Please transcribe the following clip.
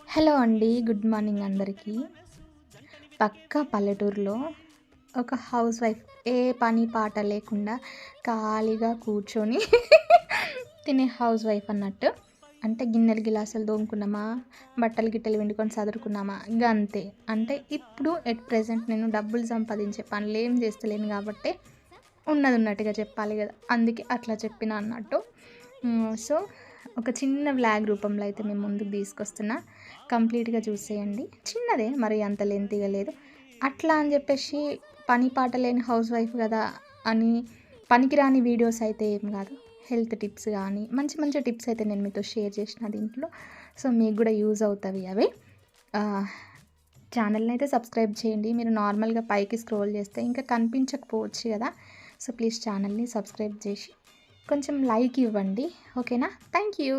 Hello అండి. Good morning అందరికీ. పక్కా పల్లెటూరులో ఒక హౌస్ వైఫ్ ఏ పని పాట లేకుండా ఖాళీగా కూర్చొని తినే హౌస్ వైఫ్ అన్నట్టు. అంటే గిన్నెలు, గిలాసులు తోముకున్నామా, బట్టలు గిట్టలు పిండుకొని సదురుకున్నామా గంతే. అంటే ఇప్పుడు ఎట్ ప్రెజెంట్ నేను డబ్బులు సంపాదించే పనులేం చేస్తలేను కాబట్టి ఉన్నది ఉన్నట్టుగా చెప్పాలి కదా! అందుకే అట్లా చెప్పిన అన్నట్టు. సో, ఒక చిన్న వ్లాగ్ రూపంలో అయితే మేము ముందుకు తీసుకొస్తున్నా. కంప్లీట్‌గా చూసేయండి. చిన్నదే మరి అంత లెంతీగా లేదు. అట్లా అని చెప్పేసి పని పాట లేని హౌస్ వైఫ్ గదా అని పనికిరాని వీడియోస్ అయితే ఏం గాదు. హెల్త్ టిప్స్ గానీ, మంచి మంచి టిప్స్ అయితే నేను మీతో షేర్ చేసిన దీంట్లో. సో, మీకు గూడా యూజ్ అవుతవి అవి. ఆహ్, ఛానల్‌నైతే సబ్స్క్రైబ్ చేయండి. మీరు నార్మల్‌గా పైకి స్క్రోల్ చేస్తే ఇంకా కనిపించకపోవచ్చు గదా! సో, ప్లీజ్ ఛానల్‌ని సబ్స్క్రైబ్ చేసి కొంచెం లైక్ ఇవ్వండి. ఓకేనా? Thank you.